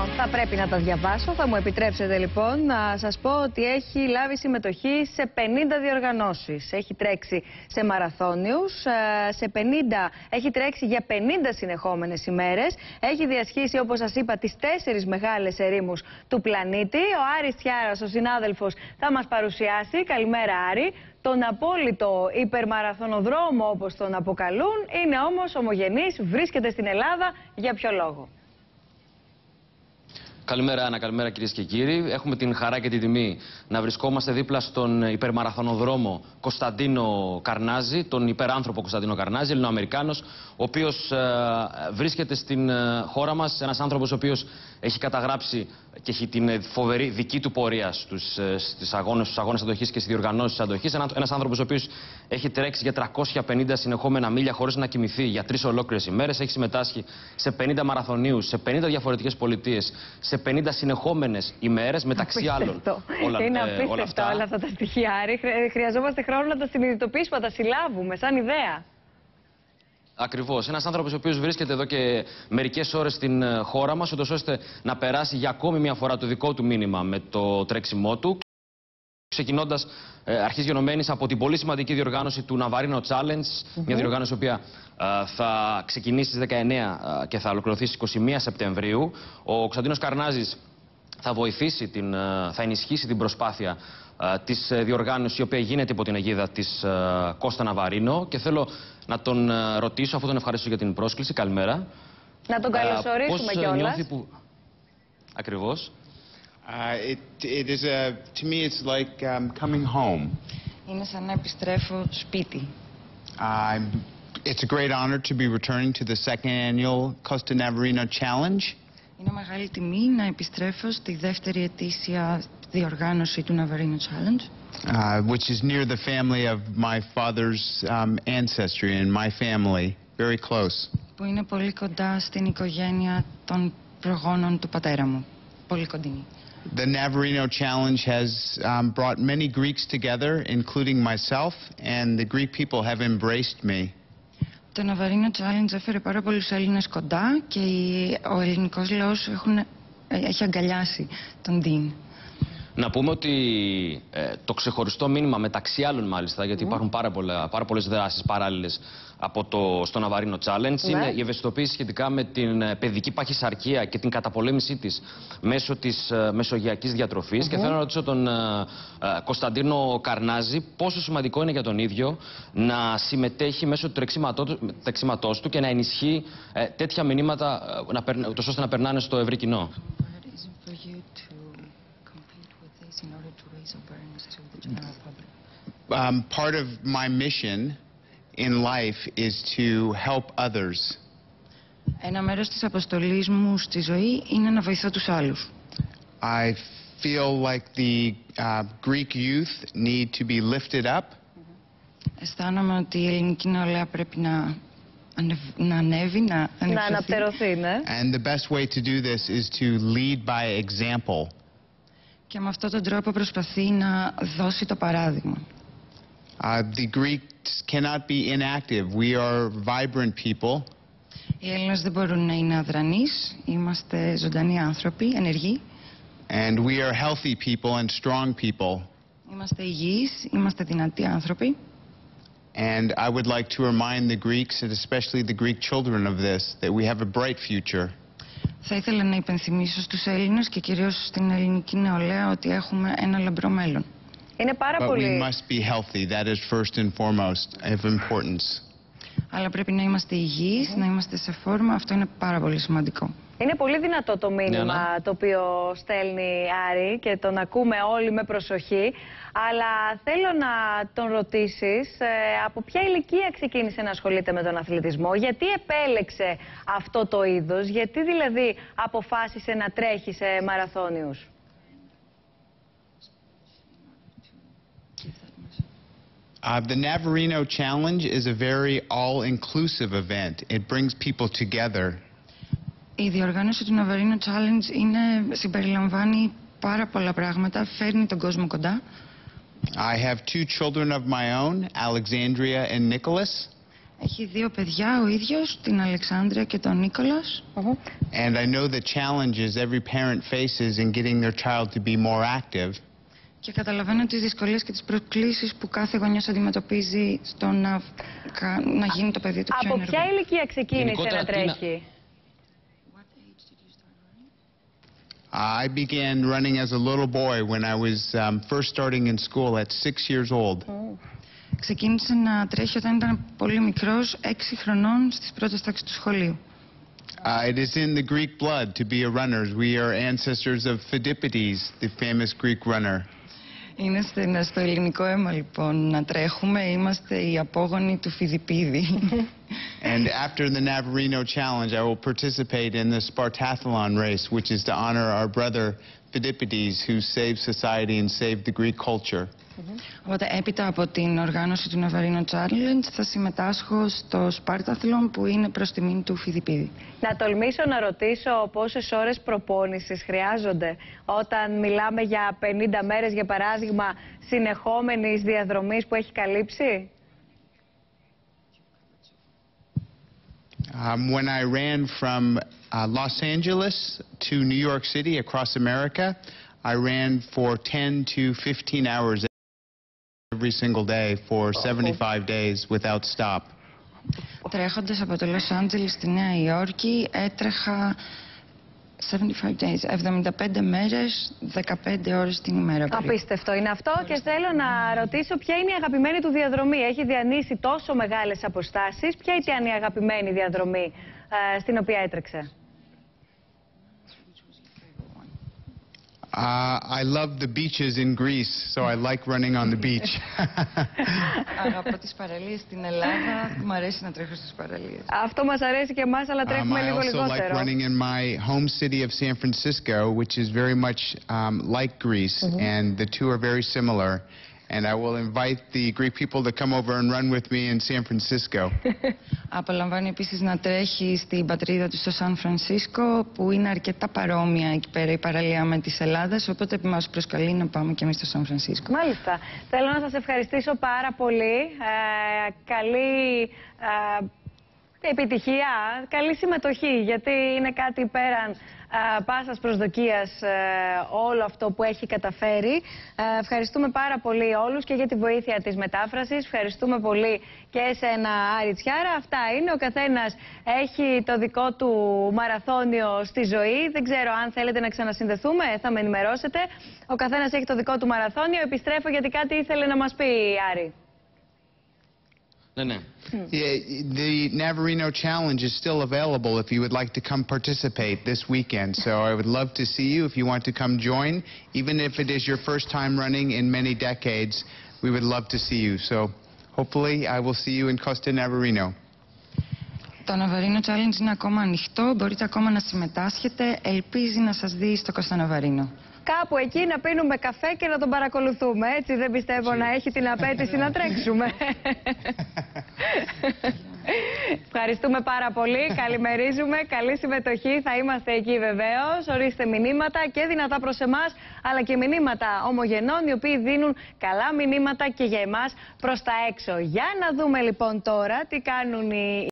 Λοιπόν, θα πρέπει να τα διαβάσω. Θα μου επιτρέψετε λοιπόν να σας πω ότι έχει λάβει συμμετοχή σε 50 διοργανώσεις. Έχει τρέξει σε μαραθώνιους, έχει τρέξει για 50 συνεχόμενες ημέρες. Έχει διασχίσει, όπως σας είπα, τις 4 μεγάλες ερήμους του πλανήτη. Ο Άρης Τσιάρας, ο συνάδελφος, θα μας παρουσιάσει. Καλημέρα, Άρη. Τον απόλυτο υπερμαραθωνοδρόμο, όπως τον αποκαλούν, είναι όμως ομογενής, βρίσκεται στην Ελλάδα. Για ποιο λόγο? Καλημέρα, Άννα. Καλημέρα, κυρίες και κύριοι. Έχουμε την χαρά και την τιμή να βρισκόμαστε δίπλα στον υπερμαραθωνοδρόμο Κωνσταντίνο Καρνάζη, τον υπεράνθρωπο Κωνσταντίνο Καρνάζη, Ελληνοαμερικάνος, ο οποίος βρίσκεται στην χώρα μας. Ένας άνθρωπος ο οποίος έχει καταγράψει και έχει την φοβερή δική του πορεία στους αγώνες αντοχής και στις διοργανώσεις αντοχής. Ένας άνθρωπος ο οποίος έχει τρέξει για 350 συνεχόμενα μίλια χωρίς να κοιμηθεί για 3 ολόκληρες ημέρες. Έχει συμμετάσχει σε 50 μαραθωνίους, σε 50 διαφορετικές πολιτείες, σε 50 συνεχόμενες ημέρες, μεταξύ άλλων. Είναι απίστευτο όλα αυτά τα στοιχεία, Άρη. Χρειαζόμαστε χρόνο να τα συνειδητοποιήσουμε, να τα συλλάβουμε σαν ιδέα. Ακριβώς. Ένας άνθρωπος ο οποίος βρίσκεται εδώ και μερικές ώρες στην χώρα μας, ούτως ώστε να περάσει για ακόμη μια φορά το δικό του μήνυμα με το τρέξιμό του. Ξεκινώντας αρχής γενομένης από την πολύ σημαντική διοργάνωση του Ναβαρίνο Challenge, μια διοργάνωση η οποία θα ξεκινήσει στις 19 και θα ολοκληρωθεί στις 21 Σεπτεμβρίου. Ο Κωνσταντίνος Καρνάζης θα βοηθήσει, θα ενισχύσει την προσπάθεια της διοργάνωσης, η οποία γίνεται υπό την αιγίδα της Κώστα Ναβαρίνο, και θέλω να τον ρωτήσω, αφού τον ευχαριστώ για την πρόσκληση, καλημέρα. Να τον καλωσορίσουμε κιόλας. Ακριβώς. To me, it's like coming home. Είναι σαν να επιστρέφω σπίτι. It's a great honor to be returning to the second annual Costa Navarino Challenge. Είναι μεγάλη τιμή να επιστρέφω στη δεύτερη ετήσια διοργάνωση του Navarino Challenge. Which is near the family of my father's ancestry and my family, very close. Που είναι πολύ κοντά στην οικογένεια των προγόνων του πατέρα μου, πολύ κοντινή. The Navarino Challenge has brought many Greeks together, including myself, and the Greek people have embraced me. Το Navarino Challenge έφερε πάρα πολλούς Έλληνες κοντά και ο ελληνικός λαός έχει αγκαλιάσει τον Dean. Να πούμε ότι το ξεχωριστό μήνυμα, μεταξύ άλλων μάλιστα, γιατί υπάρχουν πάρα πολλές δράσεις παράλληλες στο Navarino Challenge, είναι η ευαισθητοποίηση σχετικά με την παιδική παχυσαρκία και την καταπολέμησή της μέσω της μεσογειακής διατροφής. Και θέλω να ρωτήσω τον Κωνσταντίνο Καρνάζη πόσο σημαντικό είναι για τον ίδιο να συμμετέχει μέσω του τρεξίματός του και να ενισχύει τέτοια μηνύματα, ούτως ώστε να περνάνε στο ευρύ κοινό. In order to raise awareness to the general public. Part of my mission in life is to help others. Ένα μέρος της αποστολής μου στη ζωή είναι να βοηθώ τους άλλους. I feel like the Greek youth need to be lifted up. Αισθάνομαι ότι η ελληνική νεολαία πρέπει να ανέβει, να αναπτερωθεί, ναι. And the best way to do this is to lead by example. Και με αυτόν τον τρόπο προσπαθεί να δώσει το παράδειγμα. The Greeks cannot be inactive. We are vibrant people. Οι Έλληνες δεν μπορούν να είναι αδρανείς. Είμαστε ζωντανοί άνθρωποι, ενεργοί. And we are healthy people and strong people. Είμαστε υγιείς, είμαστε δυνατοί άνθρωποι. And I would like to remind the Greeks, and especially the Greek children, of this, that we have a bright future. Θα ήθελα να υπενθυμίσω στους Έλληνες και κυρίως στην ελληνική νεολαία ότι έχουμε ένα λαμπρό μέλλον. Είναι πάρα πολύ. We must be healthy. That is first and foremost of importance. Αλλά πρέπει να είμαστε υγιείς, να είμαστε σε φόρμα. Αυτό είναι πάρα πολύ σημαντικό. Είναι πολύ δυνατό το μήνυμα το οποίο στέλνει Άρη και τον ακούμε όλοι με προσοχή. Αλλά θέλω να τον ρωτήσεις από ποια ηλικία ξεκίνησε να ασχολείται με τον αθλητισμό, γιατί επέλεξε αυτό το είδος, γιατί δηλαδή αποφάσισε να τρέχει σε μαραθώνιους. The Navarino Challenge is a very all-inclusive event. It brings people together. Η διοργάνωση του Navarino Challenge συμπεριλαμβάνει πάρα πολλά πράγματα, φέρνει τον κόσμο κοντά. I have 2 children of my own, Alexandria and Nicholas. Έχει δύο παιδιά ο ίδιος, την Αλεξάνδρεια και τον Νίκολας. And I know the challenges every parent faces in getting their child to be more active. Και καταλαβαίνω τις δυσκολίες και τις προκλήσεις που κάθε γονιός αντιμετωπίζει στο να γίνει το παιδί του πιο ενεργό. Από ποια ηλικία ξεκίνησε να τρέχει? I began running as a little boy when I was first starting in school at 6 years old. Ξεκίνησε να τρέχει όταν ήταν πολύ μικρός, 6 χρονών, στις πρώτες τάξεις του σχολείου. It is in the Greek blood to be a runner. We are ancestors of Phidippides, the famous Greek runner. Είναι στο ελληνικό αίμα λοιπόν να τρέχουμε, είμαστε οι απόγονοι του Φιδιππίδη. And after the Navarino Challenge, I will participate in the Spartathlon race, which is to honor our brother Phidippides, who saved society and saved the Greek culture. Οπότε έπειτα από την οργάνωση του Navarino Challenge θα συμμετάσχω στο Spartathlon που είναι προς τιμήν του Φιδιππίδη. Να τολμήσω να ρωτήσω πόσες ώρες προπόνησης χρειάζονται όταν μιλάμε για 50 μέρες, για παράδειγμα, συνεχόμενης διαδρομής που έχει καλύψει? When I ran from Los Angeles to New York City across America, I ran for 10 to 15 hours every single day for 75 days without stop. Τρέχοντας από το Los Angeles στη Νέα Υόρκη έτρεχα 75 days, 75 μέρες, 15 ώρες την ημέρα. Απίστευτο είναι αυτό. Και θέλω να ρωτήσω ποια είναι η αγαπημένη του διαδρομή. Έχει διανύσει τόσο μεγάλες αποστάσεις. Ποια ήταν η αγαπημένη διαδρομή στην οποία έτρεξε? I love the beaches in Greece, so I like running on the beach. Αγαπώ τις παραλίες στην Ελλάδα, μου αρέσει να τρέχω στις παραλίες. Αυτό μας αρέσει και εμάς, αλλά τρέχουμε λίγο λιγότερο. I also like running in my home city of San Francisco, which is very much like Greece, and the two are very similar. And I will invite the Greek people to come over and run with me in San Francisco. Απολαμβάνει επίσης να τρέχει στην πατρίδα του στο Σαν Φρανσίσκο, που είναι αρκετά παρόμοια εκεί πέρα η παραλία με της Ελλάδας, οπότε μας προσκαλεί να πάμε και εμείς στο Σαν Φρανσίσκο. Μάλιστα. Θέλω να σας ευχαριστήσω πάρα πολύ. Καλή επιτυχία, καλή συμμετοχή, γιατί είναι κάτι πέραν πάσας προσδοκίας όλο αυτό που έχει καταφέρει. Ευχαριστούμε πάρα πολύ όλους και για τη βοήθεια της μετάφρασης. Ευχαριστούμε πολύ και εσένα, Άρη Τσιάρα. Αυτά είναι. Ο καθένας έχει το δικό του μαραθώνιο στη ζωή. Δεν ξέρω αν θέλετε να ξανασυνδεθούμε, θα με ενημερώσετε. Ο καθένας έχει το δικό του μαραθώνιο. Επιστρέφω γιατί κάτι ήθελε να μας πει, Άρη. Yeah, the Navarino Challenge is still available if you would like to come participate this weekend. So I would love to see you if you want to come join. Even if it is your first time running in many decades, we would love to see you. So hopefully I will see you in Costa Navarino. Το Navarino Challenge είναι ακόμα ανοιχτό, μπορείτε ακόμα να συμμετάσχετε. Ελπίζει να σας δει στο Costa Navarino. Κάπου εκεί να πίνουμε καφέ και να τον παρακολουθούμε. Έτσι δεν πιστεύω να έχει την απέτηση να τρέξουμε. Ευχαριστούμε πάρα πολύ. Καλημερίζουμε. Καλή συμμετοχή. Θα είμαστε εκεί βεβαίως. Ορίστε μηνύματα και δυνατά προς εμάς, αλλά και μηνύματα ομογενών, οι οποίοι δίνουν καλά μηνύματα και για εμάς προς τα έξω. Για να δούμε λοιπόν τώρα τι κάνουν οι